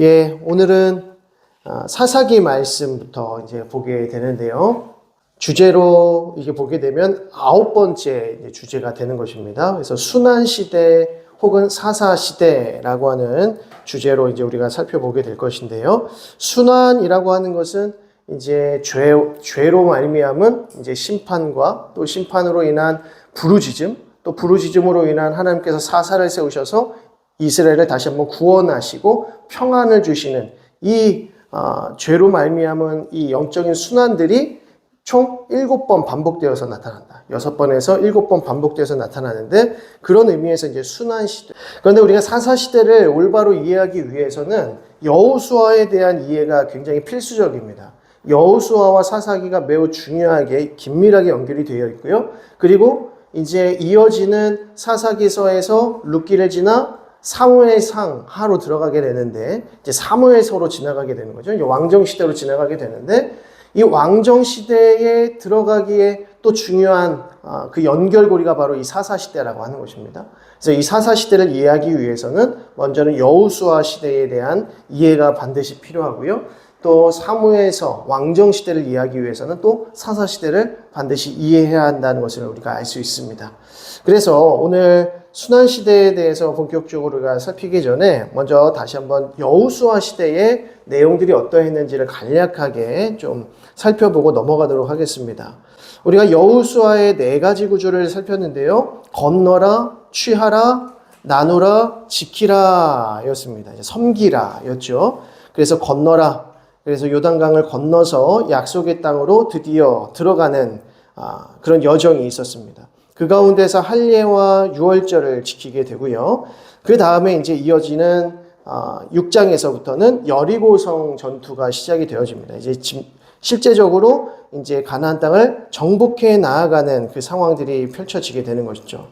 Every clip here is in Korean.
예, 오늘은 사사기 말씀부터 이제 보게 되는데요. 주제로 이게 보게 되면 9번째 주제가 되는 것입니다. 그래서 순환시대 혹은 사사시대라고 하는 주제로 이제 우리가 살펴보게 될 것인데요. 순환이라고 하는 것은 이제 죄로 말미암은 이제 심판과 또 심판으로 인한 부르짖음, 또 부르짖음으로 인한 하나님께서 사사를 세우셔서 이스라엘을 다시 한번 구원하시고 평안을 주시는 이 죄로 말미암은 이 영적인 순환들이 총 7번 반복되어서 나타난다. 6번에서 7번 반복되어서 나타나는데 그런 의미에서 이제 순환시대. 그런데 우리가 사사시대를 올바로 이해하기 위해서는 여호수아에 대한 이해가 굉장히 필수적입니다. 여호수아와 사사기가 매우 중요하게 긴밀하게 연결이 되어 있고요. 그리고 이제 이어지는 사사기서에서 룻기를 지나 사무엘상 하로 들어가게 되는데 이제 사무엘서로 지나가게 되는 거죠. 이제 왕정시대로 지나가게 되는데 이 왕정시대에 들어가기에 또 중요한 그 연결고리가 바로 이 사사시대라고 하는 것입니다. 그래서 이 사사시대를 이해하기 위해서는 먼저는 여호수아 시대에 대한 이해가 반드시 필요하고요. 또 사무엘서 왕정시대를 이해하기 위해서는 또 사사시대를 반드시 이해해야 한다는 것을 우리가 알 수 있습니다. 그래서 오늘 순환시대에 대해서 본격적으로 우리가 살피기 전에 먼저 다시 한번 여호수아 시대의 내용들이 어떠했는지를 간략하게 좀 살펴보고 넘어가도록 하겠습니다. 우리가 여호수아의 4가지 구조를 살폈는데요. 건너라, 취하라, 나누라, 지키라 였습니다. 섬기라 였죠. 그래서 건너라. 그래서 요단강을 건너서 약속의 땅으로 드디어 들어가는 그런 여정이 있었습니다. 그 가운데서 할례와 유월절을 지키게 되고요. 그 다음에 이제 이어지는 6장에서부터는 여리고성 전투가 시작이 되어집니다. 이제 실제적으로 이제 가나안 땅을 정복해 나아가는 그 상황들이 펼쳐지게 되는 것이죠.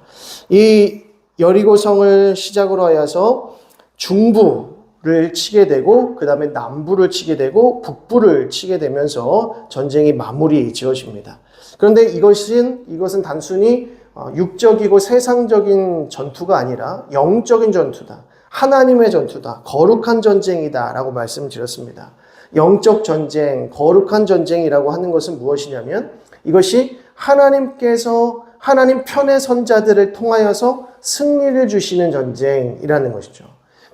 이 여리고성을 시작으로 하여서 중부를 치게 되고 그 다음에 남부를 치게 되고 북부를 치게 되면서 전쟁이 마무리 지어집니다. 그런데 이것은 단순히 육적이고 세상적인 전투가 아니라 영적인 전투다. 하나님의 전투다. 거룩한 전쟁이다 라고 말씀드렸습니다. 영적 전쟁, 거룩한 전쟁이라고 하는 것은 무엇이냐면 이것이 하나님께서 하나님 편의 선자들을 통하여서 승리를 주시는 전쟁이라는 것이죠.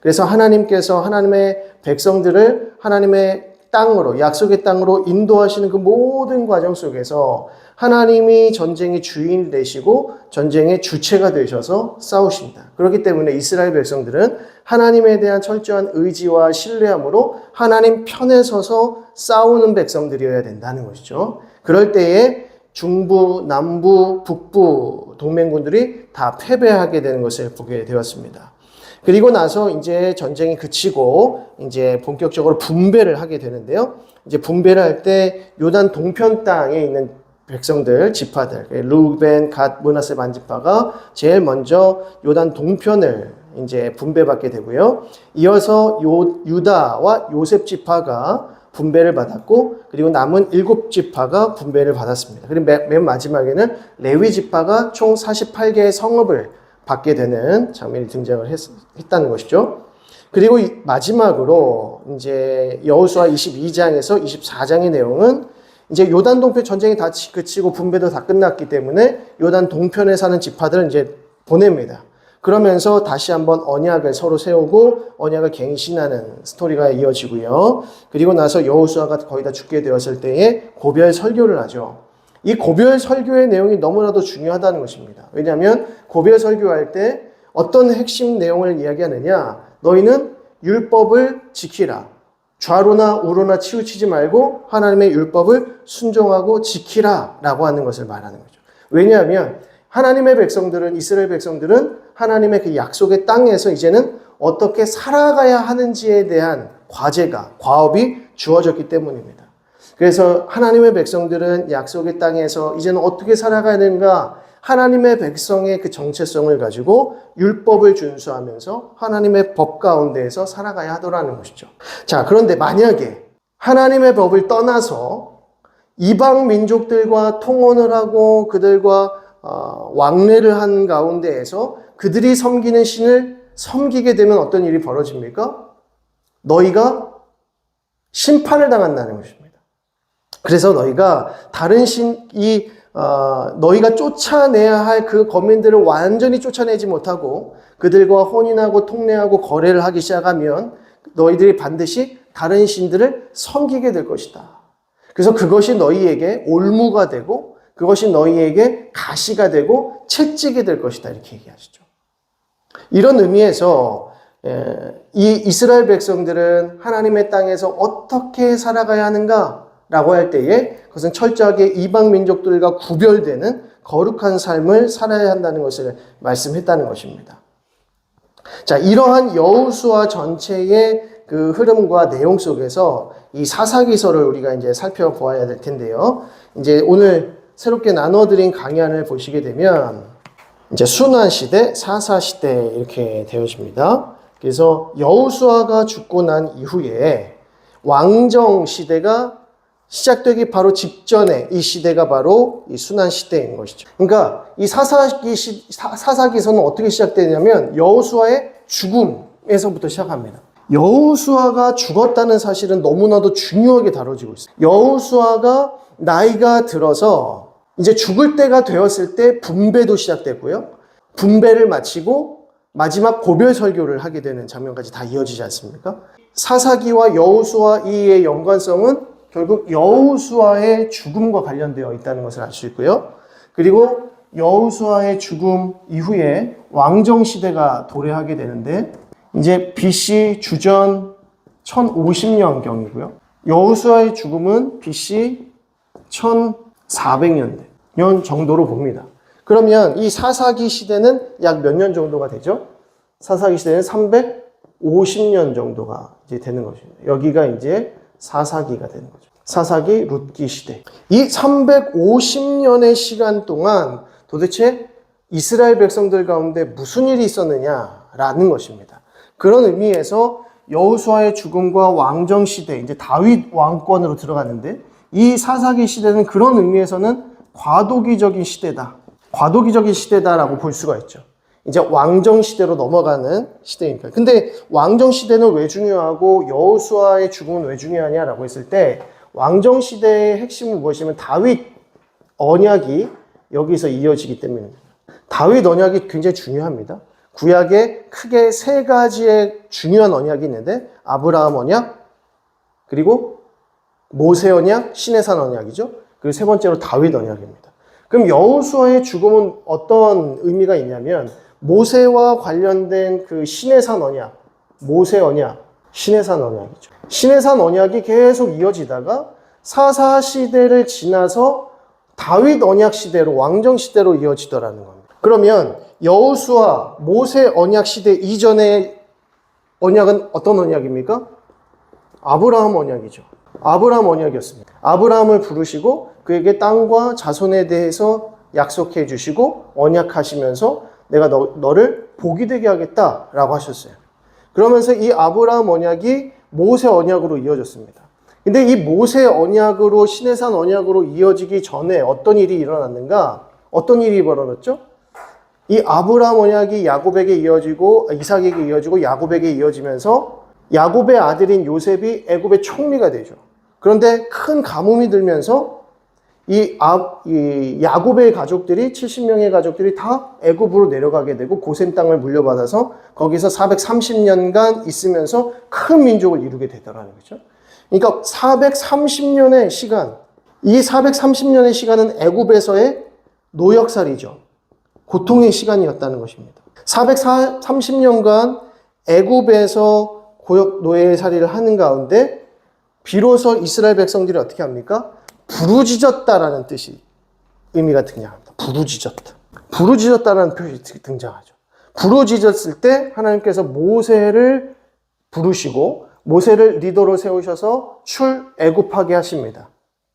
그래서 하나님께서 하나님의 백성들을 하나님의 땅으로, 약속의 땅으로 인도하시는 그 모든 과정 속에서 하나님이 전쟁의 주인이 되시고 전쟁의 주체가 되셔서 싸우십니다. 그렇기 때문에 이스라엘 백성들은 하나님에 대한 철저한 의지와 신뢰함으로 하나님 편에 서서 싸우는 백성들이어야 된다는 것이죠. 그럴 때에 중부, 남부, 북부 동맹군들이 다 패배하게 되는 것을 보게 되었습니다. 그리고 나서 이제 전쟁이 그치고 이제 본격적으로 분배를 하게 되는데요. 이제 분배를 할 때 요단 동편 땅에 있는 백성들, 지파들, 루벤, 갓, 므낫세 반지파가 제일 먼저 요단 동편을 이제 분배받게 되고요. 이어서 유다와 요셉 지파가 분배를 받았고, 그리고 남은 7지파가 분배를 받았습니다. 그리고 맨 마지막에는 레위 지파가 총 48개의 성읍을 받게 되는 장면이 등장을 했다는 것이죠. 그리고 마지막으로 이제 여호수아 22장에서 24장의 내용은 이제 요단 동편 전쟁이 다 그치고 분배도 다 끝났기 때문에 요단 동편에 사는 지파들은 이제 보냅니다. 그러면서 다시 한번 언약을 서로 세우고 언약을 갱신하는 스토리가 이어지고요. 그리고 나서 여호수아가 거의 다 죽게 되었을 때에 고별 설교를 하죠. 이 고별 설교의 내용이 너무나도 중요하다는 것입니다. 왜냐하면 고별 설교할 때 어떤 핵심 내용을 이야기하느냐. 너희는 율법을 지키라. 좌로나 우로나 치우치지 말고 하나님의 율법을 순종하고 지키라 라고 하는 것을 말하는 거죠. 왜냐하면 하나님의 백성들은, 이스라엘 백성들은 하나님의 그 약속의 땅에서 이제는 어떻게 살아가야 하는지에 대한 과업이 주어졌기 때문입니다. 그래서 하나님의 백성들은 약속의 땅에서 이제는 어떻게 살아가야 되는가, 하나님의 백성의 그 정체성을 가지고 율법을 준수하면서 하나님의 법 가운데에서 살아가야 하더라는 것이죠. 자, 그런데 만약에 하나님의 법을 떠나서 이방 민족들과 통혼을 하고 그들과 왕래를 한 가운데에서 그들이 섬기는 신을 섬기게 되면 어떤 일이 벌어집니까? 너희가 심판을 당한다는 것입니다. 그래서 너희가 너희가 쫓아내야 할 그 거민들을 완전히 쫓아내지 못하고 그들과 혼인하고 통례하고 거래를 하기 시작하면 너희들이 반드시 다른 신들을 섬기게 될 것이다. 그래서 그것이 너희에게 올무가 되고 그것이 너희에게 가시가 되고 채찍이 될 것이다. 이렇게 얘기하시죠. 이런 의미에서 이 이스라엘 백성들은 하나님의 땅에서 어떻게 살아가야 하는가라고 할 때에 그것은 철저하게 이방 민족들과 구별되는 거룩한 삶을 살아야 한다는 것을 말씀했다는 것입니다. 자, 이러한 여호수아 전체의 그 흐름과 내용 속에서 이 사사기서를 우리가 이제 살펴보아야 될 텐데요. 이제 오늘 새롭게 나눠드린 강연을 보시게 되면 이제 순환시대, 사사시대 이렇게 되어집니다. 그래서 여호수아가 죽고 난 이후에 왕정시대가 시작되기 바로 직전에 이 시대가 바로 이 순환시대인 것이죠. 그러니까 이 사사기서는 어떻게 시작되냐면 여호수아의 죽음에서부터 시작합니다. 여호수아가 죽었다는 사실은 너무나도 중요하게 다뤄지고 있어요. 여호수아가 나이가 들어서 이제 죽을 때가 되었을 때 분배도 시작됐고요. 분배를 마치고 마지막 고별 설교를 하게 되는 장면까지 다 이어지지 않습니까? 사사기와 여호수아 이의 연관성은 결국 여호수아의 죽음과 관련되어 있다는 것을 알 수 있고요. 그리고 여호수아의 죽음 이후에 왕정시대가 도래하게 되는데 이제 BC 주전 1050년경이고요. 여호수아의 죽음은 BC 1400년 정도로 봅니다. 그러면 이 사사기 시대는 약 몇 년 정도가 되죠? 사사기 시대는 350년 정도가 이제 되는 것입니다. 여기가 이제 사사기가 되는 거죠. 사사기 룻기 시대. 이 350년의 시간 동안 도대체 이스라엘 백성들 가운데 무슨 일이 있었느냐라는 것입니다. 그런 의미에서 여호수아의 죽음과 왕정 시대, 이제 다윗 왕권으로 들어갔는데 이 사사기 시대는 그런 의미에서는 과도기적인 시대다. 과도기적인 시대다라고 볼 수가 있죠. 이제 왕정 시대로 넘어가는 시대니까. 근데 왕정 시대는 왜 중요하고 여호수아의 죽음은 왜 중요하냐라고 했을 때 왕정 시대의 핵심은 무엇이냐면 다윗 언약이 여기서 이어지기 때문입니다. 다윗 언약이 굉장히 중요합니다. 구약에 크게 세 가지의 중요한 언약이 있는데 아브라함 언약, 그리고 모세 언약, 시내산 언약이죠. 그리고 세 번째로 다윗 언약입니다. 그럼 여호수아의 죽음은 어떤 의미가 있냐면 모세와 관련된 그 시내산 언약, 모세 언약, 시내산 언약이죠. 시내산 언약이 계속 이어지다가 사사 시대를 지나서 다윗 언약 시대로, 왕정 시대로 이어지더라는 겁니다. 그러면 여호수아, 모세 언약 시대 이전의 언약은 어떤 언약입니까? 아브라함 언약이죠. 아브라함 언약이었습니다. 아브라함을 부르시고 그에게 땅과 자손에 대해서 약속해 주시고 언약하시면서 내가 너를 복이 되게 하겠다라고 하셨어요. 그러면서 이 아브라함 언약이 모세 언약으로 이어졌습니다. 근데 이 모세 언약으로 시내산 언약으로 이어지기 전에 어떤 일이 일어났는가? 어떤 일이 벌어졌죠? 이 아브라함 언약이 야곱에게 이어지고 이삭에게 이어지고 야곱에게 이어지면서 야곱의 아들인 요셉이 애굽의 총리가 되죠. 그런데 큰 가뭄이 들면서 이 야곱의 가족들이 70명의 가족들이 다 애굽으로 내려가게 되고 고센 땅을 물려받아서 거기서 430년간 있으면서 큰 민족을 이루게 되더라는 거죠. 그러니까 430년의 시간, 이 430년의 시간은 애굽에서의 노역살이죠. 고통의 시간이었다는 것입니다. 430년간 애굽에서 고역 노예살이를 하는 가운데 비로소 이스라엘 백성들이 어떻게 합니까? 부르짖었다라는 뜻이 의미가 등장합니다. 부르짖었다. 부르짖었다라는 표현이 등장하죠. 부르짖었을 때 하나님께서 모세를 부르시고 모세를 리더로 세우셔서 출애굽하게 하십니다.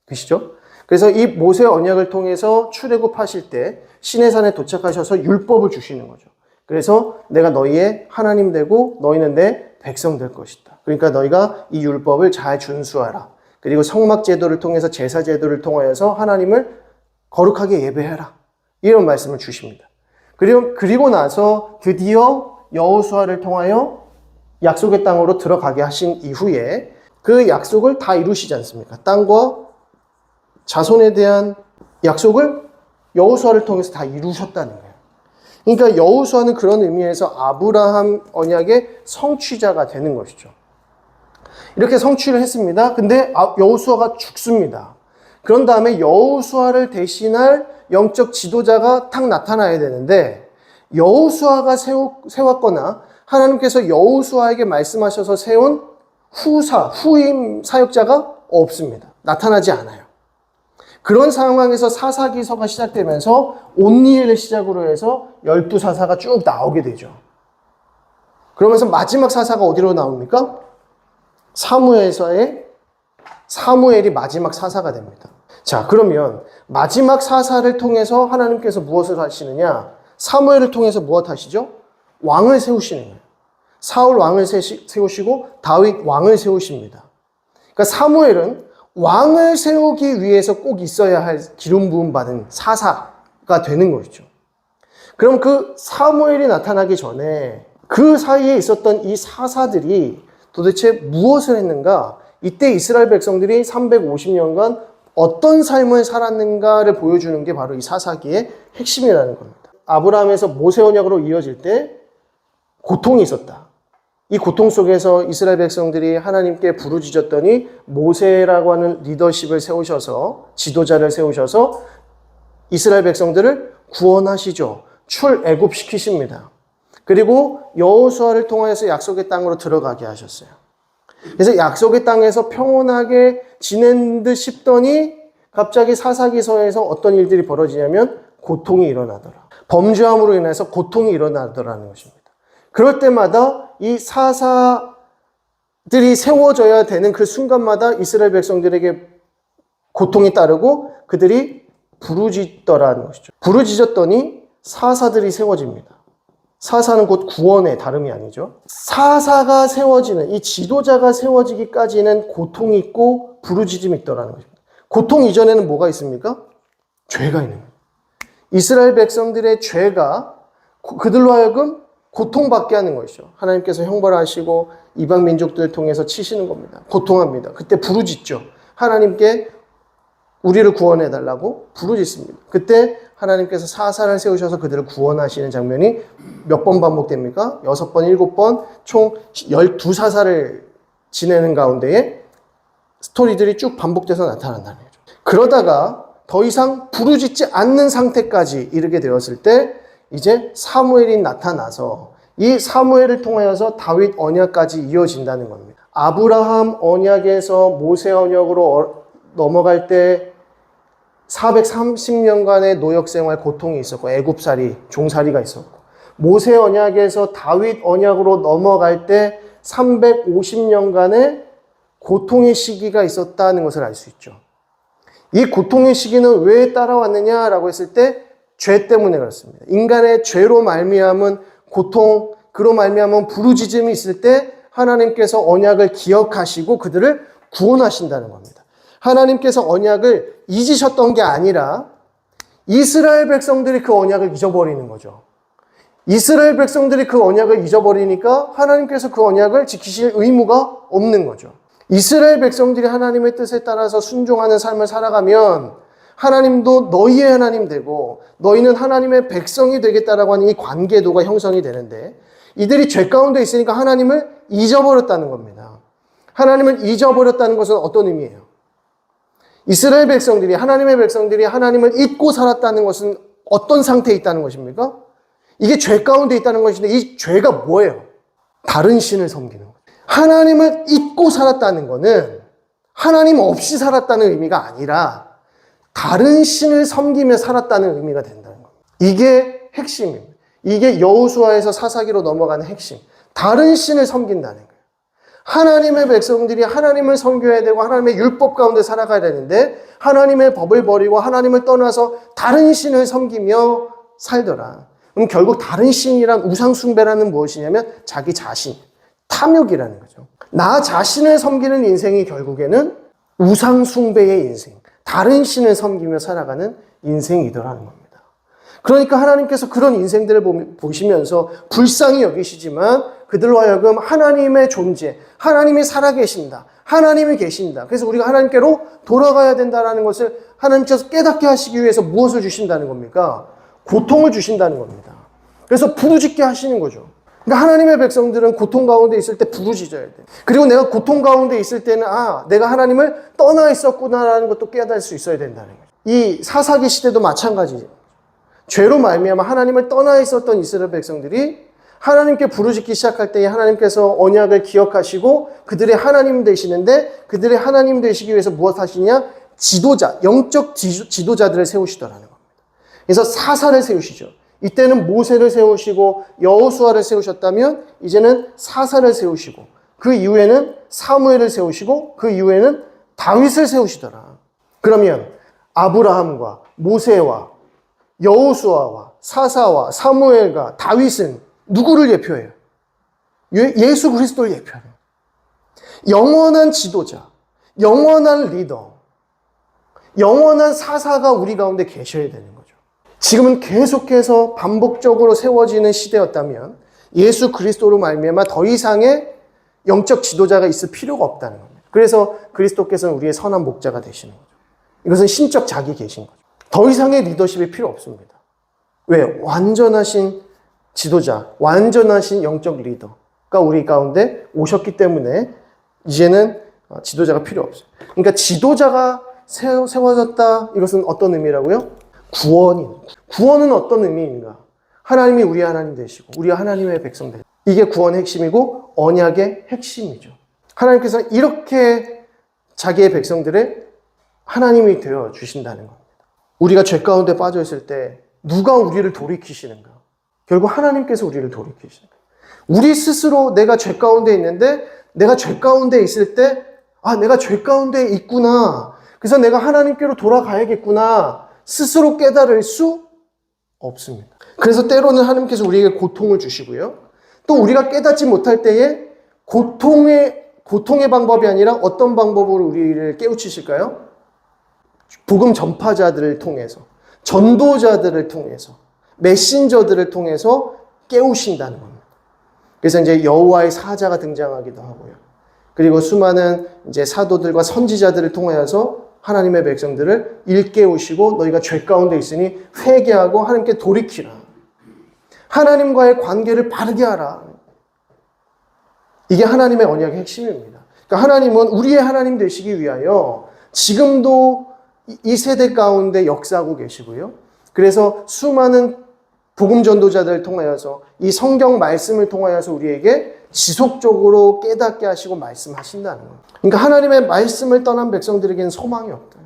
그시죠? 그래서 이 모세 언약을 통해서 출애굽하실 때 시내산에 도착하셔서 율법을 주시는 거죠. 그래서 내가 너희의 하나님 되고 너희는 내 백성 될 것이다. 그러니까 너희가 이 율법을 잘 준수하라. 그리고 성막 제도를 통해서 제사 제도를 통하여서 하나님을 거룩하게 예배해라. 이런 말씀을 주십니다. 그리고 나서 드디어 여호수아를 통하여 약속의 땅으로 들어가게 하신 이후에 그 약속을 다 이루시지 않습니까? 땅과 자손에 대한 약속을 여호수아를 통해서 다 이루셨다는 거예요. 그러니까 여호수아는 그런 의미에서 아브라함 언약의 성취자가 되는 것이죠. 이렇게 성취를 했습니다. 근데 여호수아가 죽습니다. 그런 다음에 여호수아를 대신할 영적 지도자가 탁 나타나야 되는데 여호수아가 세웠거나 하나님께서 여호수아에게 말씀하셔서 세운 후임 사역자가 없습니다. 나타나지 않아요. 그런 상황에서 사사기서가 시작되면서 온니엘을 시작으로 해서 12사사가 쭉 나오게 되죠. 그러면서 마지막 사사가 어디로 나옵니까? 사무엘이 마지막 사사가 됩니다. 자, 그러면 마지막 사사를 통해서 하나님께서 무엇을 하시느냐? 사무엘을 통해서 무엇 하시죠? 왕을 세우시는 거예요. 사울 왕을 세우시고 다윗 왕을 세우십니다. 그러니까 사무엘은 왕을 세우기 위해서 꼭 있어야 할 기름 부음 받은 사사가 되는 것이죠. 그럼 그 사무엘이 나타나기 전에 그 사이에 있었던 이 사사들이 도대체 무엇을 했는가? 이때 이스라엘 백성들이 350년간 어떤 삶을 살았는가를 보여주는 게 바로 이 사사기의 핵심이라는 겁니다. 아브라함에서 모세 언약으로 이어질 때 고통이 있었다. 이 고통 속에서 이스라엘 백성들이 하나님께 부르짖었더니 모세라고 하는 리더십을 세우셔서 지도자를 세우셔서 이스라엘 백성들을 구원하시죠. 출애굽시키십니다. 그리고 여호수아를 통해서 약속의 땅으로 들어가게 하셨어요. 그래서 약속의 땅에서 평온하게 지낸 듯 싶더니 갑자기 사사기서에서 어떤 일들이 벌어지냐면 고통이 일어나더라. 범죄함으로 인해서 고통이 일어나더라는 것입니다. 그럴 때마다 이 사사들이 세워져야 되는 그 순간마다 이스라엘 백성들에게 고통이 따르고 그들이 부르짖더라는 것이죠. 부르짖었더니 사사들이 세워집니다. 사사는 곧 구원의 다름이 아니죠. 사사가 세워지는, 이 지도자가 세워지기까지는 고통이 있고 부르짖음이 있더라는 것입니다. 고통 이전에는 뭐가 있습니까? 죄가 있는 거예요. 이스라엘 백성들의 죄가 그들로 하여금 고통받게 하는 것이죠. 하나님께서 형벌하시고 이방 민족들을 통해서 치시는 겁니다. 고통합니다. 그때 부르짖죠. 하나님께 우리를 구원해달라고 부르짖습니다. 그때 하나님께서 사사를 세우셔서 그들을 구원하시는 장면이 몇 번 반복됩니까? 6번, 7번, 총 12사사를 지내는 가운데에 스토리들이 쭉 반복돼서 나타난다는 거죠. 그러다가 더 이상 부르짖지 않는 상태까지 이르게 되었을 때 이제 사무엘이 나타나서 이 사무엘을 통하여서 다윗 언약까지 이어진다는 겁니다. 아브라함 언약에서 모세 언약으로 넘어갈 때 430년간의 노역생활 고통이 있었고 애굽살이, 종살이가 있었고 모세 언약에서 다윗 언약으로 넘어갈 때 350년간의 고통의 시기가 있었다는 것을 알 수 있죠. 이 고통의 시기는 왜 따라왔느냐라고 했을 때 죄 때문에 그렇습니다. 인간의 죄로 말미암은 고통, 그로 말미암은 부르짖음이 있을 때 하나님께서 언약을 기억하시고 그들을 구원하신다는 겁니다. 하나님께서 언약을 잊으셨던 게 아니라 이스라엘 백성들이 그 언약을 잊어버리는 거죠. 이스라엘 백성들이 그 언약을 잊어버리니까 하나님께서 그 언약을 지키실 의무가 없는 거죠. 이스라엘 백성들이 하나님의 뜻에 따라서 순종하는 삶을 살아가면 하나님도 너희의 하나님 되고 너희는 하나님의 백성이 되겠다라고 하는 이 관계도가 형성이 되는데 이들이 죄 가운데 있으니까 하나님을 잊어버렸다는 겁니다. 하나님을 잊어버렸다는 것은 어떤 의미예요? 이스라엘 백성들이, 하나님의 백성들이 하나님을 잊고 살았다는 것은 어떤 상태에 있다는 것입니까? 이게 죄 가운데 있다는 것인데 이 죄가 뭐예요? 다른 신을 섬기는 거예요. 하나님을 잊고 살았다는 것은 하나님 없이 살았다는 의미가 아니라 다른 신을 섬기며 살았다는 의미가 된다는 겁니다. 이게 핵심입니다. 이게 여호수아에서 사사기로 넘어가는 핵심. 다른 신을 섬긴다는 거예요. 하나님의 백성들이 하나님을 섬겨야 되고 하나님의 율법 가운데 살아가야 되는데 하나님의 법을 버리고 하나님을 떠나서 다른 신을 섬기며 살더라. 그럼 결국 다른 신이란 우상 숭배라는 무엇이냐면 자기 자신, 탐욕이라는 거죠. 나 자신을 섬기는 인생이 결국에는 우상 숭배의 인생, 다른 신을 섬기며 살아가는 인생이더라는 겁니다. 그러니까 하나님께서 그런 인생들을 보시면서 불쌍히 여기시지만 그들로 하여금 하나님의 존재, 하나님이 살아계신다, 하나님이 계신다. 그래서 우리가 하나님께로 돌아가야 된다는 것을 하나님께서 깨닫게 하시기 위해서 무엇을 주신다는 겁니까? 고통을 주신다는 겁니다. 그래서 부르짖게 하시는 거죠. 그러니까 하나님의 백성들은 고통 가운데 있을 때 부르짖어야 돼. 그리고 내가 고통 가운데 있을 때는 내가 하나님을 떠나 있었구나라는 것도 깨달을 수 있어야 된다는 거죠. 이 사사기 시대도 마찬가지죠. 죄로 말미암아 하나님을 떠나 있었던 이스라엘 백성들이 하나님께 부르짖기 시작할 때에 하나님께서 언약을 기억하시고 그들의 하나님 되시는데, 그들의 하나님 되시기 위해서 무엇 하시냐? 지도자, 영적 지도자들을 세우시더라는 겁니다. 그래서 사사를 세우시죠. 이때는 모세를 세우시고 여호수아를 세우셨다면 이제는 사사를 세우시고, 그 이후에는 사무엘을 세우시고, 그 이후에는 다윗을 세우시더라. 그러면 아브라함과 모세와 여호수아와 사사와 사무엘과 다윗은 누구를 예표해요? 예수 그리스도를 예표해요. 영원한 지도자, 영원한 리더, 영원한 사사가 우리 가운데 계셔야 되는 거죠. 지금은 계속해서 반복적으로 세워지는 시대였다면 예수 그리스도로 말미암아 더 이상의 영적 지도자가 있을 필요가 없다는 겁니다. 그래서 그리스도께서는 우리의 선한 목자가 되시는 거죠. 이것은 신적 자기 계신 거죠. 더 이상의 리더십이 필요 없습니다. 왜? 완전하신 지도자, 완전하신 영적 리더가 우리 가운데 오셨기 때문에 이제는 지도자가 필요 없어요. 그러니까 지도자가 세워졌다, 이것은 어떤 의미라고요? 구원은 어떤 의미인가? 하나님이 우리 하나님 되시고 우리 하나님의 백성 되시고, 이게 구원의 핵심이고 언약의 핵심이죠. 하나님께서 이렇게 자기의 백성들의 하나님이 되어 주신다는 겁니다. 우리가 죄 가운데 빠져 있을 때 누가 우리를 돌이키시는가? 결국 하나님께서 우리를 돌이키시는 거예요. 우리 스스로 내가 죄 가운데 있는데, 내가 죄 가운데 있을 때 내가 죄 가운데 있구나, 그래서 내가 하나님께로 돌아가야겠구나 스스로 깨달을 수 없습니다. 그래서 때로는 하나님께서 우리에게 고통을 주시고요, 또 우리가 깨닫지 못할 때에 고통의 방법이 아니라 어떤 방법으로 우리를 깨우치실까요? 복음 전파자들을 통해서, 전도자들을 통해서, 메신저들을 통해서 깨우신다는 겁니다. 그래서 이제 여호와의 사자가 등장하기도 하고요. 그리고 수많은 이제 사도들과 선지자들을 통하여서 하나님의 백성들을 일깨우시고, 너희가 죄 가운데 있으니 회개하고 하나님께 돌이키라, 하나님과의 관계를 바르게 하라. 이게 하나님의 언약의 핵심입니다. 그러니까 하나님은 우리의 하나님 되시기 위하여 지금도 이 세대 가운데 역사하고 계시고요. 그래서 수많은 복음 전도자들을 통하여서, 이 성경 말씀을 통하여서 우리에게 지속적으로 깨닫게 하시고 말씀하신다는 거예요. 그러니까 하나님의 말씀을 떠난 백성들에게는 소망이 없다.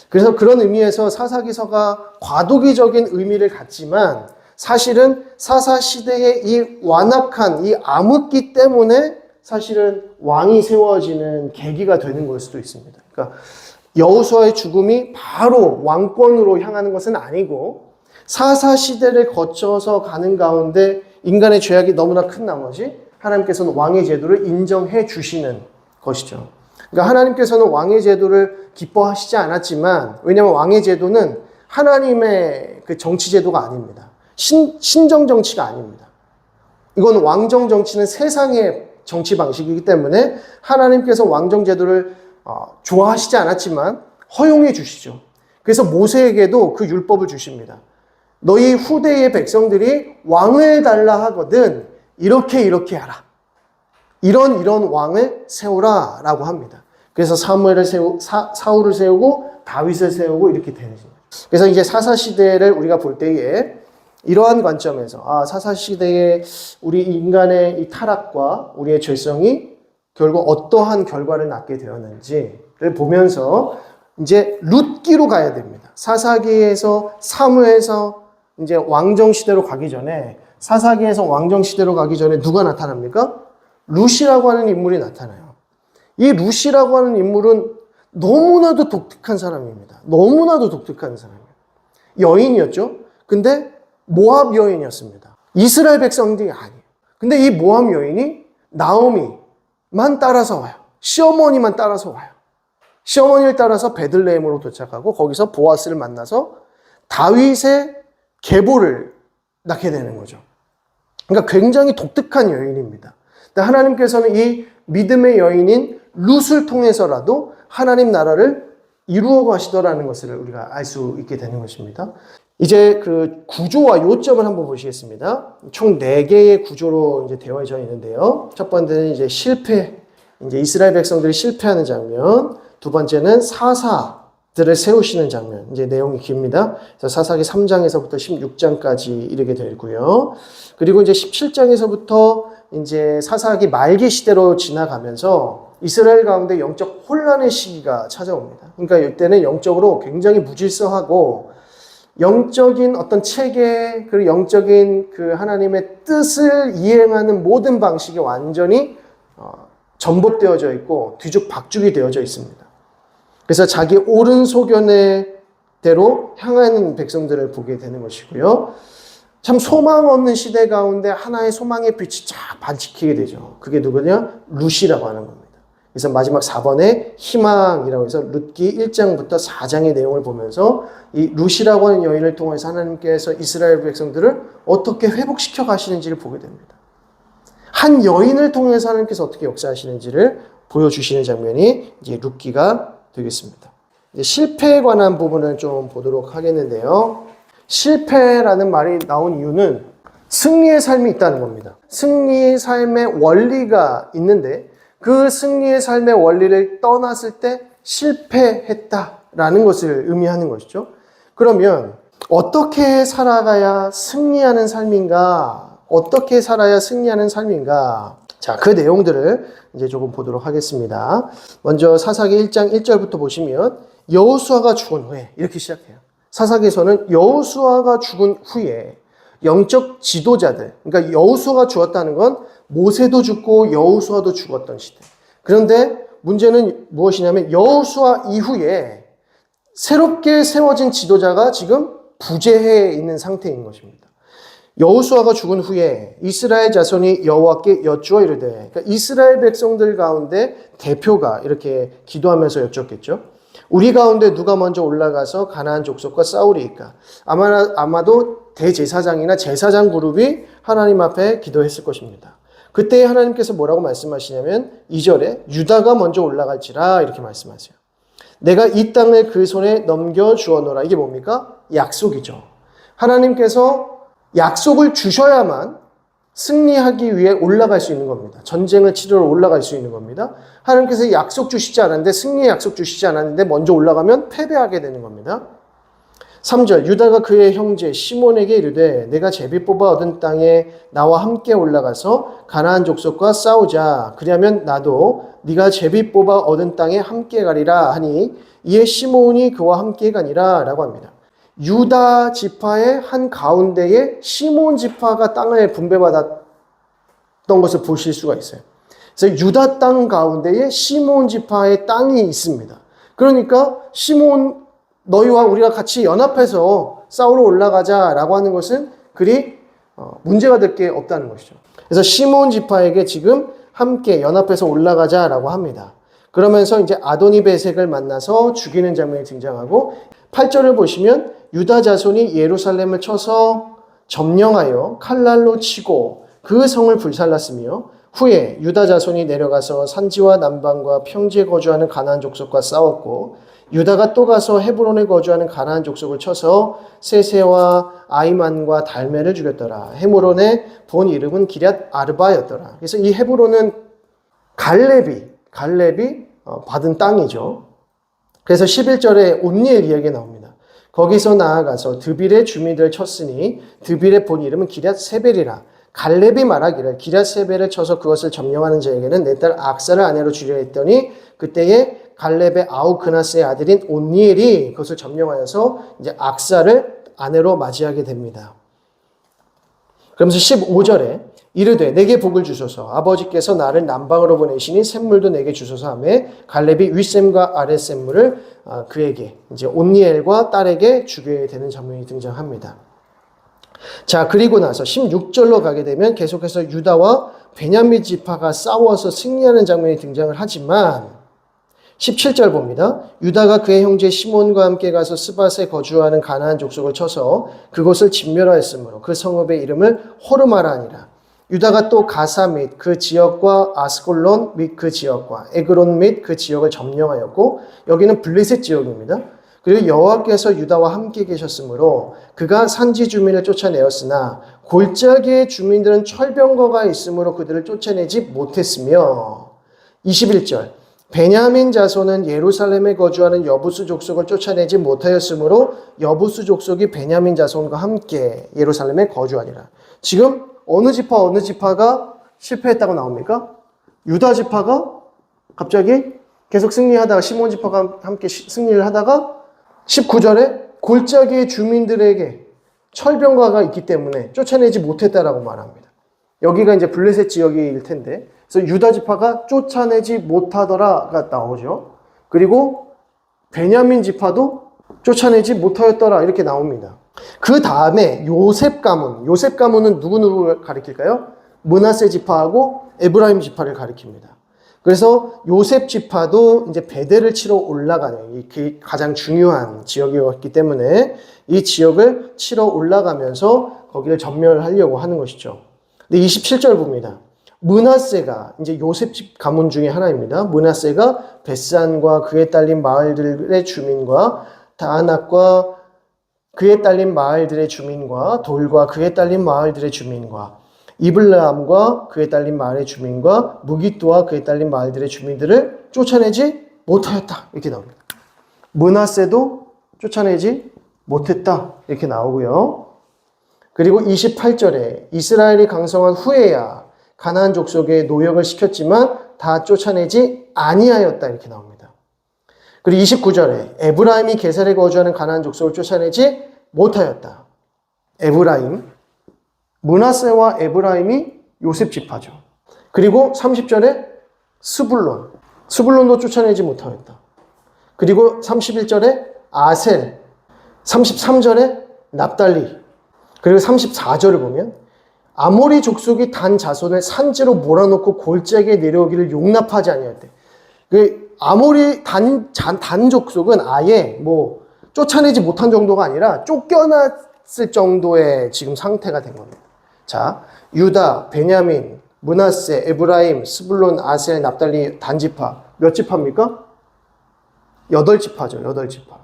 그래서 그런 의미에서 사사기서가 과도기적인 의미를 갖지만 사실은 사사 시대의 이 완악한 이 암흑기 때문에 사실은 왕이 세워지는 계기가 되는 걸 수도 있습니다. 그러니까 여호수아의 죽음이 바로 왕권으로 향하는 것은 아니고, 사사 시대를 거쳐서 가는 가운데 인간의 죄악이 너무나 큰 나머지 하나님께서는 왕의 제도를 인정해 주시는 것이죠. 그러니까 하나님께서는 왕의 제도를 기뻐하시지 않았지만, 왜냐하면 왕의 제도는 하나님의 그 정치 제도가 아닙니다. 신정 정치가 아닙니다. 이건 왕정 정치는 세상의 정치 방식이기 때문에 하나님께서 왕정 제도를 좋아하시지 않았지만 허용해 주시죠. 그래서 모세에게도 그 율법을 주십니다. 너희 후대의 백성들이 왕을 달라 하거든 이렇게 하라. 이런 왕을 세우라 라고 합니다. 그래서 사울을 세우고 다윗을 세우고 이렇게 되는 거예요. 그래서 이제 사사시대를 우리가 볼 때에 이러한 관점에서 사사시대의 우리 인간의 이 타락과 우리의 죄성이 결국 어떠한 결과를 낳게 되었는지를 보면서 이제 룻기로 가야 됩니다. 사사기에서 사무에서 이제 왕정시대로 가기 전에, 사사기에서 왕정시대로 가기 전에 누가 나타납니까? 룻이라고 하는 인물이 나타나요. 이 룻이라고 하는 인물은 너무나도 독특한 사람입니다. 너무나도 독특한 사람이에요. 여인이었죠. 근데 모압 여인이었습니다. 이스라엘 백성들이 아니에요. 근데 이 모압 여인이 나오미만 따라서 와요. 시어머니만 따라서 와요. 시어머니를 따라서 베들레헴으로 도착하고 거기서 보아스를 만나서 다윗의 계보를 낳게 되는 거죠. 그러니까 굉장히 독특한 여인입니다. 근데 하나님께서는 이 믿음의 여인인 룻을 통해서라도 하나님 나라를 이루어 가시더라는 것을 우리가 알 수 있게 되는 것입니다. 이제 그 구조와 요점을 한번 보시겠습니다. 총 4개의 구조로 이제 되어져 있는데요. 첫 번째는 이제 실패, 이제 이스라엘 백성들이 실패하는 장면. 두 번째는 사사들을 세우시는 장면. 이제 내용이 깁니다. 그래서 사사기 3장에서부터 16장까지 이르게 되고요. 그리고 이제 17장에서부터 이제 사사기 말기 시대로 지나가면서 이스라엘 가운데 영적 혼란의 시기가 찾아옵니다. 그러니까 이때는 영적으로 굉장히 무질서하고 영적인 어떤 체계, 그리고 영적인 그 하나님의 뜻을 이행하는 모든 방식이 완전히 전봇되어져 있고 뒤죽박죽이 되어져 있습니다. 그래서 자기 옳은 소견의 대로 향하는 백성들을 보게 되는 것이고요. 참 소망 없는 시대 가운데 하나의 소망의 빛이 쫙 반짝이게 되죠. 그게 누구냐? 룻이라고 하는 겁니다. 그래서 마지막 4번에 희망이라고 해서 룻기 1장부터 4장의 내용을 보면서 이 룻이라고 하는 여인을 통해서 하나님께서 이스라엘 백성들을 어떻게 회복시켜 가시는지를 보게 됩니다. 한 여인을 통해서 하나님께서 어떻게 역사하시는지를 보여주시는 장면이 이제 룻기가 되겠습니다. 이제 실패에 관한 부분을 좀 보도록 하겠는데요. 실패라는 말이 나온 이유는 승리의 삶이 있다는 겁니다. 승리의 삶의 원리가 있는데 그 승리의 삶의 원리를 떠났을 때 실패했다라는 것을 의미하는 것이죠. 그러면 어떻게 살아가야 승리하는 삶인가? 어떻게 살아야 승리하는 삶인가? 자, 그 내용들을 이제 조금 보도록 하겠습니다. 먼저 사사기 1장 1절부터 보시면 여호수아가 죽은 후에 이렇게 시작해요. 사사기에서는 여호수아가 죽은 후에 영적 지도자들, 그러니까 여호수아가 죽었다는 건 모세도 죽고 여호수아도 죽었던 시대. 그런데 문제는 무엇이냐면 여호수아 이후에 새롭게 세워진 지도자가 지금 부재해 있는 상태인 것입니다. 여호수아가 죽은 후에 이스라엘 자손이 여호와께 여쭈어 이르되, 그러니까 이스라엘 백성들 가운데 대표가 이렇게 기도하면서 여쭙겠죠. 우리 가운데 누가 먼저 올라가서 가나안 족속과 싸우리이까? 아마도 대제사장이나 제사장 그룹이 하나님 앞에 기도했을 것입니다. 그때 하나님께서 뭐라고 말씀하시냐면 2절에 유다가 먼저 올라갈지라 이렇게 말씀하세요. 내가 이 땅을 그 손에 넘겨주어노라. 이게 뭡니까? 약속이죠. 하나님께서 약속을 주셔야만 승리하기 위해 올라갈 수 있는 겁니다. 전쟁을 치르러 올라갈 수 있는 겁니다. 하나님께서 약속 주시지 않았는데, 승리의 약속 주시지 않았는데 먼저 올라가면 패배하게 되는 겁니다. 3절 유다가 그의 형제 시몬에게 이르되 내가 제비 뽑아 얻은 땅에 나와 함께 올라가서 가나안 족속과 싸우자. 그리하면 나도 네가 제비 뽑아 얻은 땅에 함께 가리라 하니 이에 시몬이 그와 함께 가니라 라고 합니다. 유다 지파의 한 가운데에 시몬 지파가 땅을 분배받았던 것을 보실 수가 있어요. 그래서 유다 땅 가운데에 시몬 지파의 땅이 있습니다. 그러니까 시몬 너희와 우리가 같이 연합해서 싸우러 올라가자라고 하는 것은 그리 문제가 될 게 없다는 것이죠. 그래서 시몬 지파에게 지금 함께 연합해서 올라가자라고 합니다. 그러면서 이제 아도니베색을 만나서 죽이는 장면이 등장하고 8절을 보시면 유다 자손이 예루살렘을 쳐서 점령하여 칼날로 치고 그 성을 불살랐으며 후에 유다 자손이 내려가서 산지와 남방과 평지에 거주하는 가나안 족속과 싸웠고 유다가 또 가서 헤브론에 거주하는 가나안 족속을 쳐서 세세와 아이만과 달메를 죽였더라. 헤브론의 본 이름은 기럇 아르바였더라. 그래서 이 헤브론은 갈렙이 받은 땅이죠. 그래서 11절에 온니엘 이야기가 나옵니다. 거기서 나아가서 드빌의 주민들 쳤으니 드빌의 본 이름은 기럇 세벨이라. 갈렙이 말하기를 기럇 세벨을 쳐서 그것을 점령하는 자에게는 내 딸 악사를 아내로 주려 했더니 그때에 갈렙의 아우 그나스의 아들인 온니엘이 그것을 점령하여서 이제 악사를 아내로 맞이하게 됩니다. 그러면서 15절에 이르되 내게 복을 주소서 아버지께서 나를 남방으로 보내시니 샘물도 내게 주소서 하매 갈렙이 윗샘과 아랫샘물을 그에게 이제 온니엘과 딸에게 주게 되는 장면이 등장합니다. 자, 그리고 나서 16절로 가게 되면 계속해서 유다와 베냐민 지파가 싸워서 승리하는 장면이 등장을 하지만 17절 봅니다. 유다가 그의 형제 시몬과 함께 가서 스밧에 거주하는 가나안 족속을 쳐서 그곳을 진멸하였으므로 그 성읍의 이름을 호르마라 하니라. 유다가 또 가사 및 그 지역과 아스콜론 및 그 지역과 에그론 및 그 지역을 점령하였고 여기는 블레셋 지역입니다. 그리고 여호와께서 유다와 함께 계셨으므로 그가 산지 주민을 쫓아내었으나 골짜기의 주민들은 철병거가 있으므로 그들을 쫓아내지 못했으며 21절 베냐민 자손은 예루살렘에 거주하는 여부수 족속을 쫓아내지 못하였으므로 여부수 족속이 베냐민 자손과 함께 예루살렘에 거주하니라. 지금 어느 지파가 실패했다고 나옵니까? 유다 지파가 갑자기 계속 승리하다가 시몬 지파가 함께 승리를 하다가 19절에 골짜기의 주민들에게 철병거가 있기 때문에 쫓아내지 못했다라고 말합니다. 여기가 이제 블레셋 지역일 텐데, 그래서 유다 지파가 쫓아내지 못하더라가 나오죠. 그리고 베냐민 지파도 쫓아내지 못하였더라 이렇게 나옵니다. 그 다음에 요셉 가문은 누구를 가리킬까요? 므낫세 지파하고 에브라임 지파를 가리킵니다. 그래서 요셉 지파도 이제 베델을 치러 올라가는 이 가장 중요한 지역이었기 때문에 이 지역을 치러 올라가면서 거기를 점멸하려고 하는 것이죠. 근데 27절 봅니다. 므낫세가 이제 요셉 집 가문 중에 하나입니다. 므낫세가 벳산과 그에 딸린 마을들의 주민과 다아낙과 그에 딸린 마을들의 주민과 돌과 그에 딸린 마을들의 주민과 이블람과 그에 딸린 마을의 주민과 무기또와 그에 딸린 마을들의 주민들을 쫓아내지 못하였다 이렇게 나옵니다. 므낫세도 쫓아내지 못했다 이렇게 나오고요. 그리고 28절에 이스라엘이 강성한 후에야 가나안 족속에 노역을 시켰지만 다 쫓아내지 아니하였다 이렇게 나옵니다. 그리고 29절에 에브라임이 게살에 거주하는 가나안 족속을 쫓아내지 못하였다. 에브라임, 므낫세와 에브라임이 요셉 지파죠. 그리고 30절에 스불론도 쫓아내지 못하였다. 그리고 31절에 아셀, 33절에 납달리, 그리고 34절을 보면 아모리 족속이 단 자손을 산지로 몰아놓고 골짜기에 내려오기를 용납하지 아니하였대. 그 아모리 단 족속은 아예 뭐 쫓아내지 못한 정도가 아니라 쫓겨났을 정도의 지금 상태가 된 겁니다. 자, 유다, 베냐민, 므낫세, 에브라임, 스불론, 아셀, 납달리 단지파 몇 지파입니까? 8지파죠. 8지파.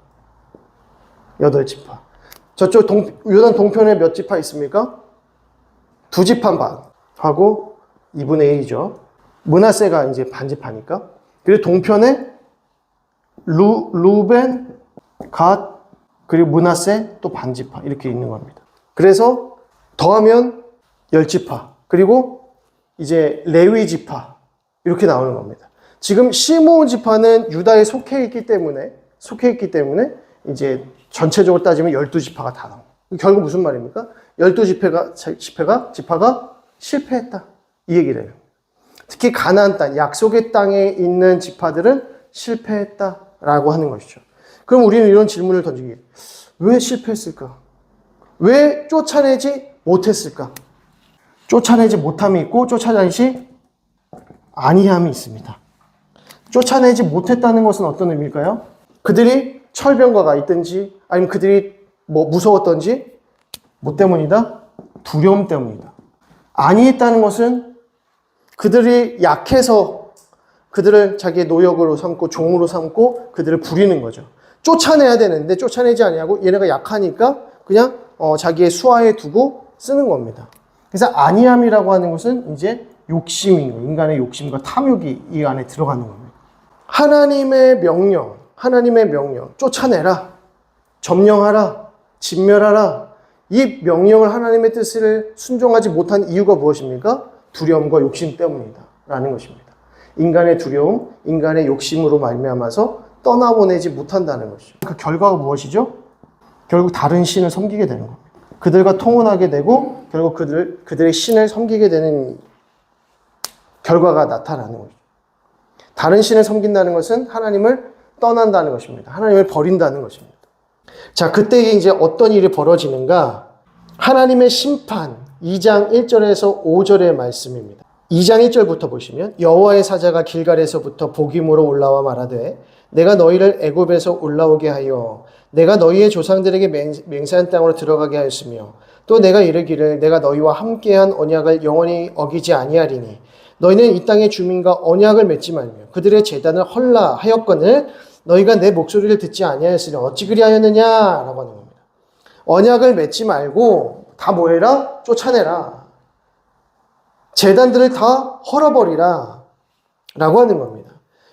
저쪽 요단 동편에 몇 지파 있습니까? 2지파 반 하고 2분의 1이죠. 므낫세가 이제 반지파니까. 그리고 동편에 루벤, 갓, 그리고 므낫세 또 반지파 이렇게 있는 겁니다. 그래서 더하면 10지파 그리고 이제 레위 지파 이렇게 나오는 겁니다. 지금 시므온 지파는 유다에 속해 있기 때문에 이제 전체적으로 따지면 12지파가 다 나옵니다. 결국 무슨 말입니까? 12지파가 실패했다 이 얘기를 해요. 특히 가나안 땅, 약속의 땅에 있는 지파들은 실패했다라고 하는 것이죠. 그럼 우리는 이런 질문을 던지기, 왜 실패했을까? 왜 쫓아내지 못했을까? 쫓아내지 못함이 있고 쫓아내지 아니함이 있습니다. 쫓아내지 못했다는 것은 어떤 의미일까요? 그들이 철병거가 있든지 아니면 그들이 뭐 무서웠던지 뭐 때문이다? 두려움 때문이다. 아니했다는 것은 그들이 약해서 그들을 자기의 노역으로 삼고 종으로 삼고 그들을 부리는 거죠. 쫓아내야 되는데 쫓아내지 아니하고 얘네가 약하니까 그냥 자기의 수하에 두고 쓰는 겁니다. 그래서 아니함이라고 하는 것은 이제 욕심인 거예요. 인간의 욕심과 탐욕이 이 안에 들어가는 겁니다. 하나님의 명령, 쫓아내라, 점령하라, 진멸하라. 이 명령을 하나님의 뜻을 순종하지 못한 이유가 무엇입니까? 두려움과 욕심 때문이다 라는 것입니다. 인간의 두려움, 인간의 욕심으로 말미암아서 떠나보내지 못한다는 것이죠. 그 결과가 무엇이죠? 결국 다른 신을 섬기게 되는 겁니다. 그들과 통혼하게 되고 결국 그들의 신을 섬기게 되는 결과가 나타나는 거죠. 다른 신을 섬긴다는 것은 하나님을 떠난다는 것입니다. 하나님을 버린다는 것입니다. 자, 그때 이제 어떤 일이 벌어지는가? 하나님의 심판 2장 1절에서 5절의 말씀입니다. 2장 1절부터 보시면 여호와의 사자가 길갈에서부터 보김으로 올라와 말하되 내가 너희를 애굽에서 올라오게 하여 내가 너희의 조상들에게 맹세한 땅으로 들어가게 하였으며 또 내가 이르기를 내가 너희와 함께한 언약을 영원히 어기지 아니하리니 너희는 이 땅의 주민과 언약을 맺지 말며 그들의 제단을 헐라 하였거늘 너희가 내 목소리를 듣지 아니하였으니 어찌 그리하였느냐라고 하는 겁니다. 언약을 맺지 말고 다 뭐해라? 쫓아내라. 제단들을 다 헐어버리라 라고 하는 겁니다.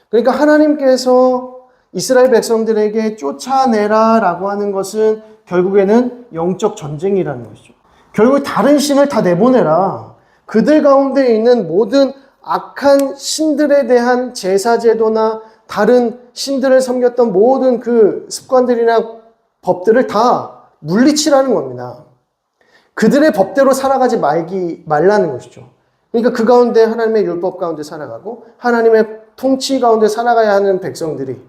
그러니까 하나님께서 이스라엘 백성들에게 쫓아내라 라고 하는 것은 결국에는 영적 전쟁이라는 것이죠. 결국 다른 신을 다 내보내라. 그들 가운데 있는 모든 악한 신들에 대한 제사제도나 다른 신들을 섬겼던 모든 그 습관들이나 법들을 다 물리치라는 겁니다. 그들의 법대로 살아가지 말라는 것이죠. 그러니까 그 가운데 하나님의 율법 가운데 살아가고 하나님의 통치 가운데 살아가야 하는 백성들이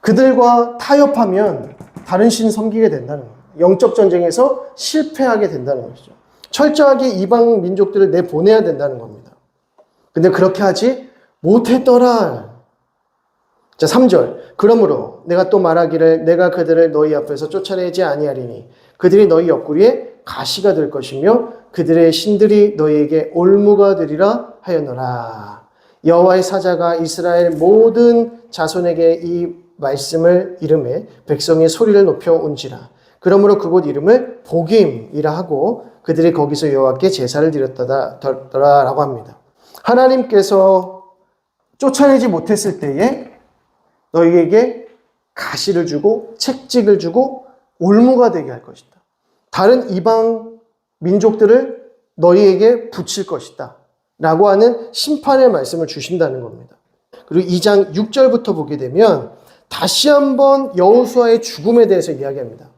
그들과 타협하면 다른 신 섬기게 된다는 거예요. 영적 전쟁에서 실패하게 된다는 것이죠. 철저하게 이방 민족들을 내보내야 된다는 겁니다. 근데 그렇게 하지 못했더라. 자, 3절. 그러므로 내가 또 말하기를 내가 그들을 너희 앞에서 쫓아내지 아니하리니 그들이 너희 옆구리에 가시가 될 것이며 그들의 신들이 너희에게 올무가 되리라 하였노라. 여호와의 사자가 이스라엘 모든 자손에게 이 말씀을 이름에 백성의 소리를 높여 온지라. 그러므로 그곳 이름을 복임이라 하고 그들이 거기서 여호와께 제사를 드렸더라라고 합니다. 하나님께서 쫓아내지 못했을 때에 너희에게 가시를 주고 채찍을 주고 올무가 되게 할 것이다. 다른 이방 민족들을 너희에게 붙일 것이다. 라고 하는 심판의 말씀을 주신다는 겁니다. 그리고 2장 6절부터 보게 되면 다시 한번 여호수아의 죽음에 대해서 이야기합니다.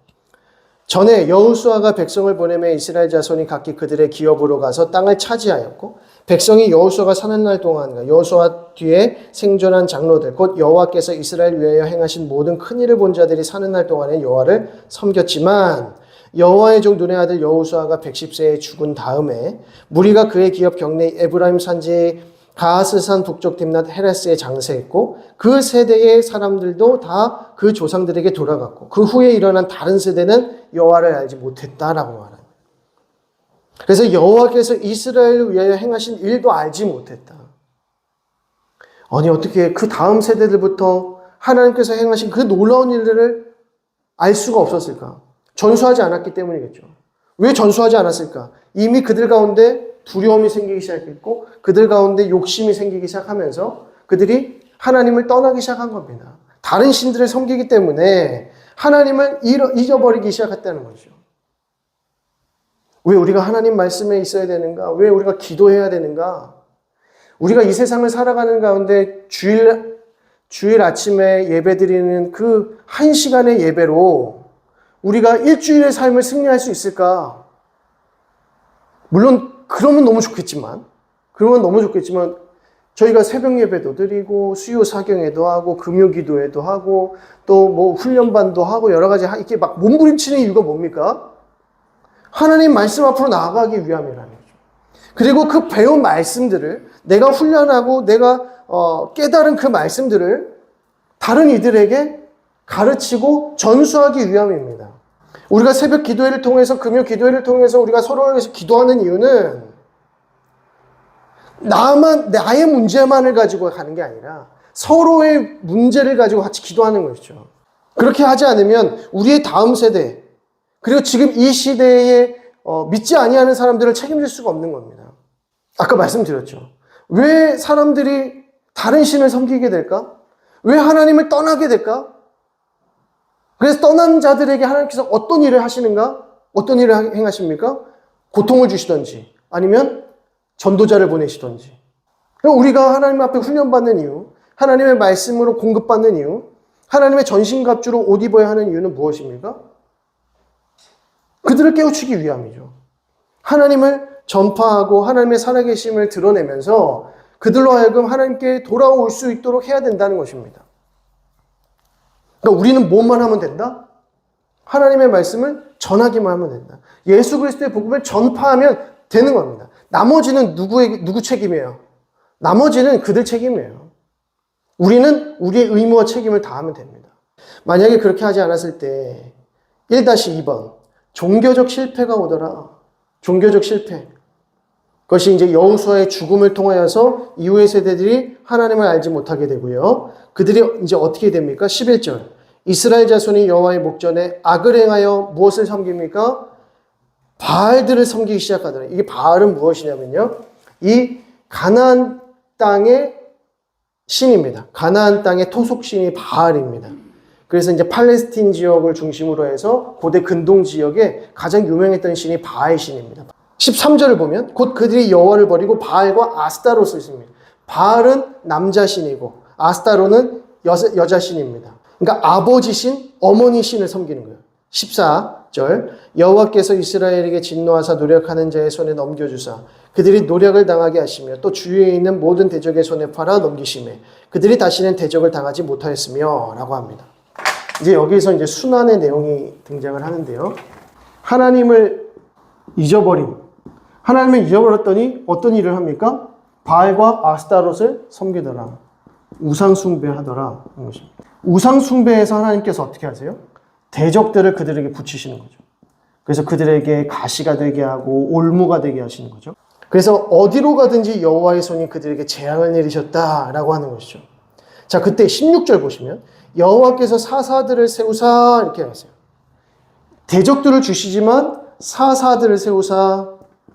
전에 여호수아가 백성을 보내며 이스라엘 자손이 각기 그들의 기업으로 가서 땅을 차지하였고 백성이 여호수아가 사는 날 동안 여호수아 뒤에 생존한 장로들 곧 여호와께서 이스라엘 위하여 행하신 모든 큰 일을 본 자들이 사는 날 동안에 여호와를 섬겼지만 여호와의 종 눈의 아들 여호수아가 110세에 죽은 다음에 무리가 그의 기업 경내 에브라임 산지 가하스산 북쪽 딥낫 헤레스에 장세했고 그 세대의 사람들도 다 그 조상들에게 돌아갔고 그 후에 일어난 다른 세대는 여호와를 알지 못했다라고 말합니다. 그래서 여호와께서 이스라엘을 위하여 행하신 일도 알지 못했다. 아니 어떻게 그 다음 세대들부터 하나님께서 행하신 그 놀라운 일들을 알 수가 없었을까? 전수하지 않았기 때문이겠죠. 왜 전수하지 않았을까? 이미 그들 가운데 두려움이 생기기 시작했고 그들 가운데 욕심이 생기기 시작하면서 그들이 하나님을 떠나기 시작한 겁니다. 다른 신들을 섬기기 때문에 하나님을 잊어버리기 시작했다는 거죠. 왜 우리가 하나님 말씀에 있어야 되는가? 왜 우리가 기도해야 되는가? 우리가 이 세상을 살아가는 가운데 주일 아침에 예배드리는 그 1시간의 예배로 우리가 일주일의 삶을 승리할 수 있을까? 물론 그러면 너무 좋겠지만 저희가 새벽 예배도 드리고 수요 사경회도 하고 금요 기도회도 하고 또 뭐 훈련반도 하고 여러 가지 이렇게 막 몸부림치는 이유가 뭡니까? 하나님 말씀 앞으로 나아가기 위함이라는 거죠. 그리고 그 배운 말씀들을 내가 훈련하고 내가 깨달은 그 말씀들을 다른 이들에게 가르치고 전수하기 위함입니다. 우리가 새벽 기도회를 통해서 금요 기도회를 통해서 우리가 서로를 위해서 기도하는 이유는 나의 문제만을 가지고 가는 게 아니라 서로의 문제를 가지고 같이 기도하는 것이죠. 그렇게 하지 않으면 우리의 다음 세대 그리고 지금 이 시대에 믿지 아니하는 사람들을 책임질 수가 없는 겁니다. 아까 말씀드렸죠. 왜 사람들이 다른 신을 섬기게 될까? 왜 하나님을 떠나게 될까? 그래서 떠난 자들에게 하나님께서 어떤 일을 하시는가? 어떤 일을 행하십니까? 고통을 주시던지 아니면 전도자를 보내시던지. 우리가 하나님 앞에 훈련받는 이유, 하나님의 말씀으로 공급받는 이유, 하나님의 전신갑주로 옷 입어야 하는 이유는 무엇입니까? 그들을 깨우치기 위함이죠. 하나님을 전파하고 하나님의 살아계심을 드러내면서 그들로 하여금 하나님께 돌아올 수 있도록 해야 된다는 것입니다. 그러니까 우리는 뭐만 하면 된다? 하나님의 말씀을 전하기만 하면 된다. 예수 그리스도의 복음을 전파하면 되는 겁니다. 나머지는 누구 책임이에요? 나머지는 그들 책임이에요. 우리는 우리의 의무와 책임을 다하면 됩니다. 만약에 그렇게 하지 않았을 때 1-2번 종교적 실패가 오더라. 종교적 실패. 그것이 이제 여호수아의 죽음을 통하여서 이후의 세대들이 하나님을 알지 못하게 되고요. 그들이 이제 어떻게 됩니까? 11절. 이스라엘 자손이 여호와의 목전에 악을 행하여 무엇을 섬깁니까? 바알들을 섬기기 시작하더라. 이게 바알은 무엇이냐면요. 이 가나안 땅의 신입니다. 가나안 땅의 토속신이 바알입니다. 그래서 이제 팔레스틴 지역을 중심으로 해서 고대 근동 지역에 가장 유명했던 신이 바알 신입니다. 13절을 보면 곧 그들이 여호와를 버리고 바알과 아스타롯을 씁니다. 바알은 남자 신이고 아스타롯은 여자 신입니다. 그러니까 아버지 신, 어머니 신을 섬기는 거예요. 14절 여호와께서 이스라엘에게 진노하사 노력하는 자의 손에 넘겨주사 그들이 노력을 당하게 하시며 또 주위에 있는 모든 대적의 손에 팔아 넘기시매 그들이 다시는 대적을 당하지 못하였으며 라고 합니다. 이제 여기서 이제 순환의 내용이 등장을 하는데요. 하나님을 잊어버렸더니 어떤 일을 합니까? 바알과 아스타롯을 섬기더라. 우상 숭배하더라. 우상 숭배에서 하나님께서 어떻게 하세요? 대적들을 그들에게 붙이시는 거죠. 그래서 그들에게 가시가 되게 하고 올무가 되게 하시는 거죠. 그래서 어디로 가든지 여호와의 손이 그들에게 재앙을 내리셨다라고 하는 것이죠. 자, 그때 16절 보시면 여호와께서 사사들을 세우사 이렇게 하세요. 대적들을 주시지만 사사들을 세우사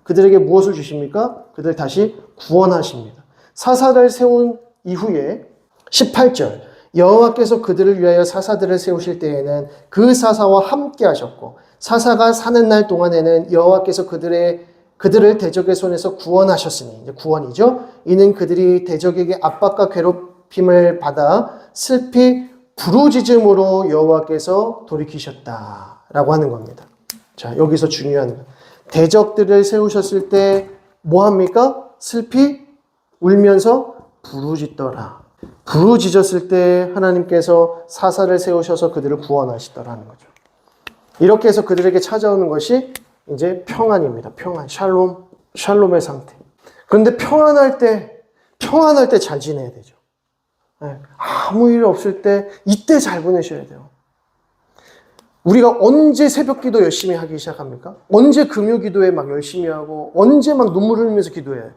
그들에게 무엇을 주십니까? 그들 다시 구원하십니다. 사사를 세운 이후에 18절 여호와께서 그들을 위하여 사사들을 세우실 때에는 그 사사와 함께 하셨고 사사가 사는 날 동안에는 여호와께서 그들을 대적의 손에서 구원하셨으니 이제 구원이죠. 이는 그들이 대적에게 압박과 괴롭힘을 받아 슬피 부르짖음으로 여호와께서 돌이키셨다라고 하는 겁니다. 자, 여기서 중요한 거. 대적들을 세우셨을 때 뭐 합니까? 슬피 울면서 부르짖더라. 부르짖었을 때 하나님께서 사사를 세우셔서 그들을 구원하시더라는 거죠. 이렇게 해서 그들에게 찾아오는 것이 이제 평안입니다. 평안, 샬롬의 상태. 그런데 평안할 때 잘 지내야 되죠. 아무 일 없을 때 이때 잘 보내셔야 돼요. 우리가 언제 새벽 기도 열심히 하기 시작합니까? 언제 금요 기도에 막 열심히 하고 언제 막 눈물 흘리면서 기도해요?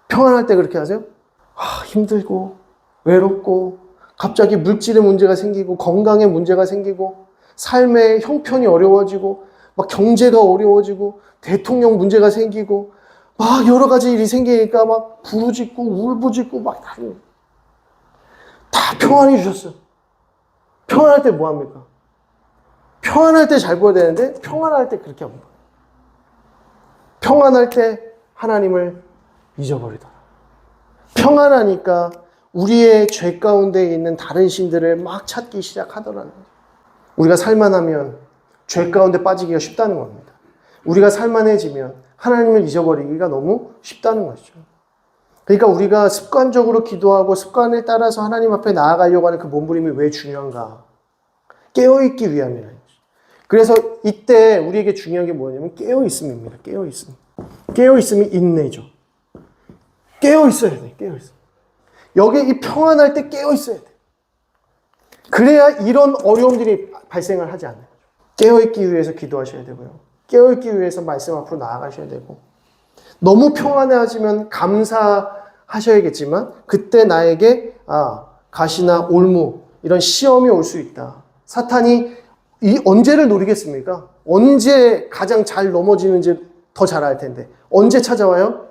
평안할 때 그렇게 하세요? 힘들고 외롭고 갑자기 물질의 문제가 생기고 건강에 문제가 생기고 삶의 형편이 어려워지고 막 경제가 어려워지고 대통령 문제가 생기고 막 여러 가지 일이 생기니까 막 부르짖고 울부짖고 막 다 평안해 주셨어요. 평안할 때 뭐 합니까? 평안할 때 잘 보여야 되는데 평안할 때 그렇게 합니다. 평안할 때 하나님을 잊어버리더라. 평안하니까 우리의 죄 가운데 있는 다른 신들을 막 찾기 시작하더라는 거죠. 우리가 살만하면 죄 가운데 빠지기가 쉽다는 겁니다. 우리가 살만해지면 하나님을 잊어버리기가 너무 쉽다는 것이죠. 그러니까 우리가 습관적으로 기도하고 습관을 따라서 하나님 앞에 나아가려고 하는 그 몸부림이 왜 중요한가? 깨어있기 위함이라는 거죠. 그래서 이때 우리에게 중요한 게 뭐냐면 깨어있음입니다. 깨어있음. 깨어있음이 인내죠. 깨어있어야 돼. 깨어있어. 여기 이 평안할 때 깨어있어야 돼. 그래야 이런 어려움들이 발생을 하지 않아요. 깨어있기 위해서 기도하셔야 되고요. 깨어있기 위해서 말씀 앞으로 나아가셔야 되고 너무 평안해지면 감사하셔야겠지만 그때 나에게 가시나 올무 이런 시험이 올 수 있다. 사탄이 이 언제를 노리겠습니까? 언제 가장 잘 넘어지는지 더 잘 알 텐데 언제 찾아와요?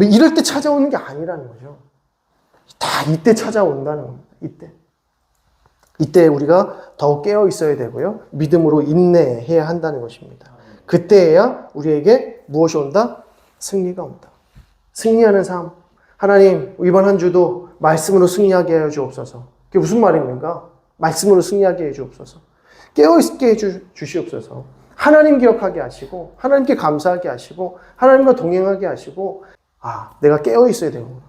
이럴 때 찾아오는 게 아니라는 거죠. 다 이때 찾아온다는 겁니다. 이때 우리가 더욱 깨어 있어야 되고요. 믿음으로 인내해야 한다는 것입니다. 그때야 우리에게 무엇이 온다? 승리가 온다. 승리하는 삶. 하나님, 이번 한 주도 말씀으로 승리하게 해 주옵소서. 그게 무슨 말입니까? 말씀으로 승리하게 해 주옵소서. 깨어있게 해 주시옵소서. 하나님 기억하게 하시고, 하나님께 감사하게 하시고, 하나님과 동행하게 하시고, 내가 깨어있어야 되는구나.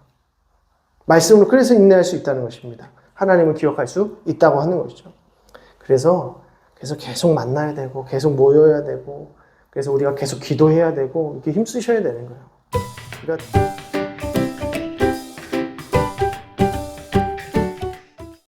말씀으로 그래서 인내할 수 있다는 것입니다. 하나님을 기억할 수 있다고 하는 것이죠. 그래서 계속 만나야 되고, 계속 모여야 되고, 그래서 우리가 계속 기도해야 되고, 이렇게 힘쓰셔야 되는 거예요. 그러니까